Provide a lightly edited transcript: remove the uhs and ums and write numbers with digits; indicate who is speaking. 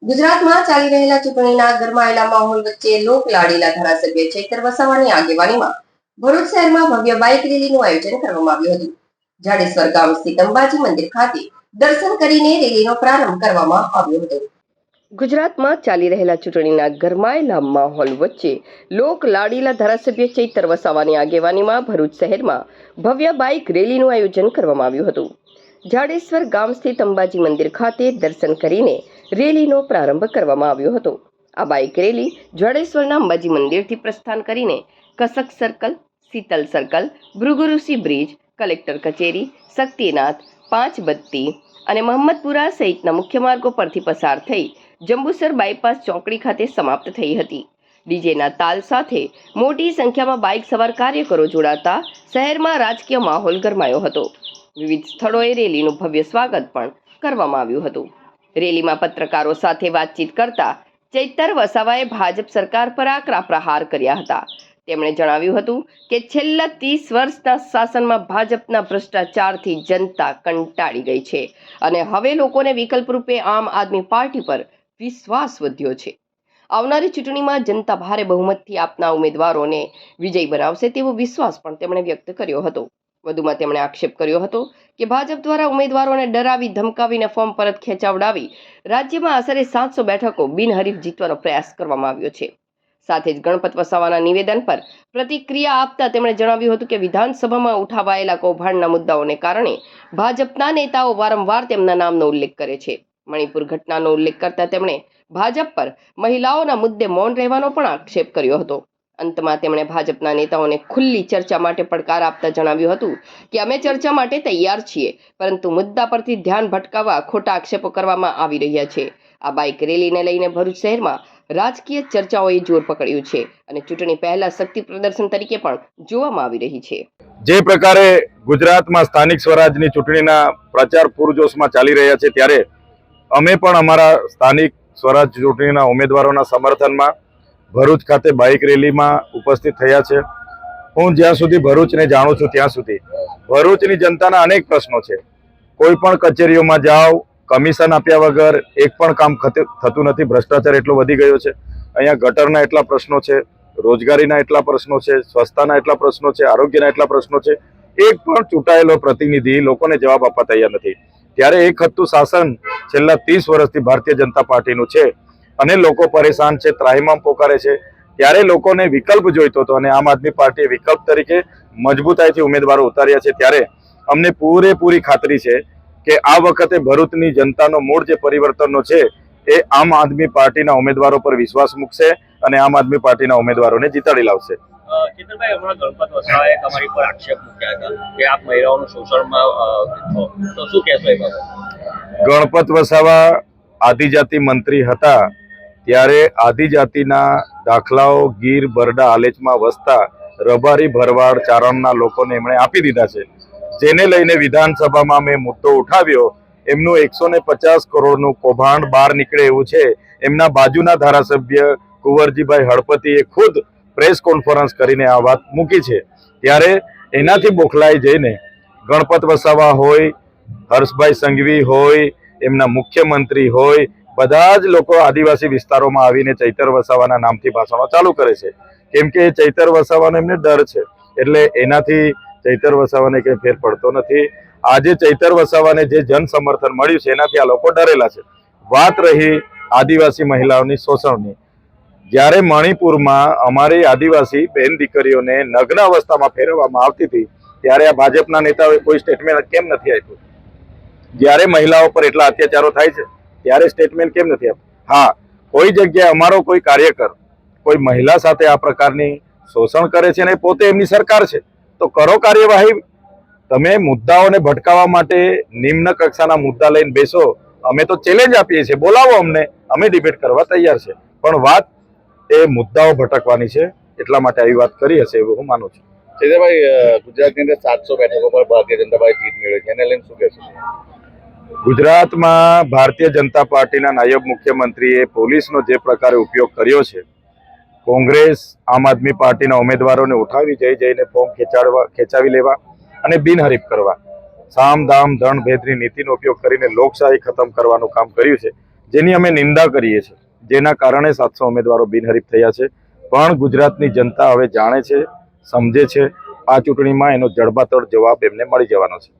Speaker 1: ગુજરાતમાં ચાલી રહેલા ચૂંટણીના ગરમાયેલા માહોલ વચ્ચે લોકલાડીલા ધારાસભ્ય ચૈતર વસાવાની આગેવાનીમાં ભરૂચ શહેરમાં ભવ્ય બાઇક રેલીનું આયોજન કરવામાં આવ્યું હતું। જાડેશ્વર ગામ સ્થિત અંબાજી મંદિર ખાતે દર્શન કરીને રેલીનો પ્રારંભ કરવામાં આવ્યો હતો। ગુજરાતમાં ચાલી રહેલા ચૂંટણીના ગરમાયેલા માહોલ વચ્ચે લોકલાડીલા ધારાસભ્ય ચૈતર વસાવાની આગેવાનીમાં ભરૂચ શહેરમાં ભવ્ય બાઇક રેલીનું આયોજન કરવામાં આવ્યું હતું। જાડેશ્વર ગામ સ્થિત અંબાજી મંદિર ખાતે દર્શન કરીને રેલીનો પ્રારંભ કરવામાં આવ્યો હતો। આ બાઇક રેલી જાડેશ્વરના અંબાજી મંદિરથી પ્રસ્થાન કરીને Kasak circle, Shital circle, Bhrigurishi bridge, collector કચેરી, શક્તિનાથ, પાંચ બત્તી અને મહમ્મદપુરા સહિતના મુખ્ય માર્ગો પરથી પસાર થઈ જંબુસર બાયપાસ ચોકડી ખાતે સમાપ્ત થઈ હતી। ડીજેના તાલ સાથે મોટી સંખ્યામાં બાઇક સવાર કાર્યકરો જોડાતા શહેરમાં રાજકીય માહોલ ગરમાયો હતો। વિવિધ સ્થળોએ રેલીનું ભવ્ય સ્વાગત પણ કરવામાં આવ્યું હતું। રેલીમાં પત્રકારો સાથે વાતચીત કરતા ચૈતર વસાવાએ ભાજપ સરકાર પર આકરા પ્રહાર કર્યા હતા। તેમણે જણાવ્યું હતું કે છેલ્લા 30 વર્ષના શાસનમાં ભાજપના ભ્રષ્ટાચારથી જનતા કંટાળી ગઈ છે અને હવે લોકોને વિકલ્પ રૂપે આમ આદમી પાર્ટી પર વિશ્વાસ વધ્યો છે। આવનારી ચૂંટણીમાં જનતા ભારે બહુમતથી આપના ઉમેદવારોને વિજય બનાવશે તેવો વિશ્વાસ પણ તેમણે વ્યક્ત કર્યો હતો। વધુમાં તેમણે આક્ષેપ કર્યો હતો કે ભાજપ દ્વારા ઉમેદવારોને ડરાવી ધમકાવીને ફોર્મ પરત ખેંચાવડાવી રાજ્યમાં આશરે 700 બેઠકો બિનહરીફ જીતવાનો પ્રયાસ કરવામાં આવ્યો છે। સાથે જ ગણપત વસાવાના નિવેદન પર પ્રતિક્રિયા આપતા તેમણે જણાવ્યું હતું કે વિધાનસભામાં ઉઠાવાયેલા કૌભાંડના મુદ્દાઓને કારણે ભાજપના નેતાઓ વારંવાર તેમના નામનો ઉલ્લેખ કરે છે। મણિપુર ઘટનાનો ઉલ્લેખ કરતા તેમણે ભાજપ પર મહિલાઓના મુદ્દે મૌન રહેવાનો પણ આક્ષેપ કર્યો હતો। અંતમાં તેમણે ભાજપના નેતાઓને ખુલ્લી ચર્ચા માટે પડકાર આપતા જણાવ્યું હતું કે અમે ચર્ચા માટે તૈયાર છીએ, પરંતુ મુદ્દા પરથી ધ્યાન ભટકાવવા ખોટા આક્ષેપો કરવામાં આવી રહ્યા છે। આ બાઇક રેલીને લઈને ભરૂચ શહેરમાં રાજકીય ચર્ચાઓએ જોર પકડ્યું છે અને ચૂંટણી પહેલા શક્તિ પ્રદર્શન તરીકે પણ જોવામાં આવી રહી છે।
Speaker 2: જે પ્રકારે ગુજરાતમાં સ્થાનિક સ્વરાજની ચૂંટણીના પ્રચાર પૂરજોશમાં ચાલી રહ્યા છે, ત્યારે અમે પણ અમારા સ્થાનિક સ્વરાજ ચૂંટણીના ઉમેદવારોના સમર્થનમાં ભરૂચ ખાતે બાઇક રેલીમાં ઉપસ્થિત થયા છે। હું જ્યાં સુધી ભરૂચને જાણું છું ત્યાં સુધી ભરૂચની જનતાના અનેક પ્રશ્નો છે। કોઈ પણ કચેરીઓમાં જાઓ, કમિશન આપ્યા વગર એક પણ કામ થતું નથી। ભ્રષ્ટાચાર એટલો વધી ગયો છે। અહીંયા ગટરના એટલા પ્રશ્નો છે, રોજગારીના એટલા પ્રશ્નો છે, સ્વચ્છતાના એટલા પ્રશ્નો છે, આરોગ્યના એટલા પ્રશ્નો છે। એક પણ ચૂંટાયેલો પ્રતિનિધિ લોકોને જવાબ આપવા તૈયાર નથી। ત્યારે એક હતું શાસન છેલ્લા 30 વર્ષથી ભારતીય જનતા પાર્ટીનું છે અને લોકો પરેશાન છે, ત્રાહિમામ પોકારે છે। ત્યારે લોકોને વિકલ્પ જોઈતો હતો અને આમ આદમી પાર્ટીએ વિકલ્પ તરીકે મજબૂતાઈથી ઉમેદવારો ઉતાર્યા છે। ત્યારે અમને પૂરેપૂરી ખાતરી છે કે આ વખતે ભરૂચની જનતાનો મૂળ જે પરિવર્તનનો છે એ આમ આદમી પાર્ટીના ઉમેદવારો પર વિશ્વાસ મૂકશે અને આમ આદમી પાર્ટીના ઉમેદવારોને જીતાડી લાવશે।
Speaker 3: ચેતરભાઈ, હમણાં ગણપત વસાવાએ તમારી પર આક્ષેપ મૂક્યા હતા કે આપ મહિલાઓનું શોષણમાં તો શું કહેશો એ બાબતે?
Speaker 2: ગણપત વસાવા આદિજાતિ મંત્રી હતા ત્યારે આદિજાતિના દાખલાઓ ગીર, બરડા, આલેચમાં વસતા રબારી, ભરવાડ, ચારણના લોકોને એમણે આપી દીધા છે, જેને લઈને વિધાનસભામાં મેં મુદ્દો ઉઠાવ્યો। એમનું 150 કરોડનું કૌભાંડ બહાર નીકળે એવું છે। એમના બાજુના ધારાસભ્ય કુંવરજીભાઈ હળપતિએ ખુદ પ્રેસ કોન્ફરન્સ કરીને આ વાત મૂકી છે। ત્યારે એનાથી બોખલાઈ જઈને ગણપત વસાવા હોય, હર્ષભાઈ સંઘવી હોય, એમના મુખ્યમંત્રી હોય, બધા જ લોકો આદિવાસી વિસ્તારોમાં આવીને ચૈતર વસાવાના નામથી ભાષણો ચાલુ કરે છે, કેમ કે ચૈતર વસાવાનો એમને ડર છે। એટલે એનાથી ચૈતર વસાવાને કંઈ ફેર પડતો નથી। આજે ચૈતર વસાવાને જે જન સમર્થન મળ્યું છે એનાથી આ લોકો ડરેલા છે। વાત રહી આદિવાસી મહિલાઓની શોષણની, જ્યારે મણિપુરમાં અમારી આદિવાસી બહેન દીકરીઓને નગ્ન અવસ્થામાં ફેરવવામાં આવતી હતી ત્યારે આ ભાજપના નેતાઓએ કોઈ સ્ટેટમેન્ટ કેમ નથી આપ્યું? જ્યારે મહિલાઓ પર એટલા અત્યાચારો થાય છે ત્યારે સ્ટેટમેન્ટ કેમ નથી આપ્યું? હા, કોઈ જગ્યાએ અમારો કોઈ કાર્યકર કોઈ મહિલા સાથે આ પ્રકારની શોષણ કરે છે અને પોતે એમની સરકાર છે તો કરો કાર્યવાહી। તમે મુદ્દાઓને ભટકાવવા માટે નિમ્ન કક્ષાના મુદ્દા લઈને બેસો, અમે તો ચેલેન્જ આપીએ છીએ, બોલાવો અમને, અમે ડિબેટ કરવા તૈયાર છે। પણ વાત એ મુદ્દાઓ ભટકવાની છે, એટલા માટે આવી વાત કરી હશે એવું હું માનું છું।
Speaker 3: ચેતરભાઈ, ગુજરાતની અંદર 700 બેઠકો પર ભારતીય જનતા પાર્ટી જીત મેળવી છે, એને લઈને શું કહેશો?
Speaker 2: ગુજરાતમાં ભારતીય જનતા પાર્ટીના નાયબ મુખ્યમંત્રીએ પોલીસનો જે પ્રકારે ઉપયોગ કર્યો છે, કોંગ્રેસ આમ આદમી પાર્ટીના ઉમેદવારોને ઉઠાવી જઈને ફોર્મ ખેંચાવી લેવા અને બિનહરીફ કરવા, સામ દામ દંડ ભેદની નીતિનો ઉપયોગ કરીને લોકશાહી ખતમ કરવાનું કામ કર્યું છે, જેની અમે નિંદા કરીએ છીએ, જેના કારણે 700 ઉમેદવારો બિનહરીફ થયા છે. પણ ગુજરાતની જનતા હવે જાણે છે, સમજે છે, આ ચૂંટણીમાં એનો જડબાતોડ જવાબ એમને મળી જવાનો છે.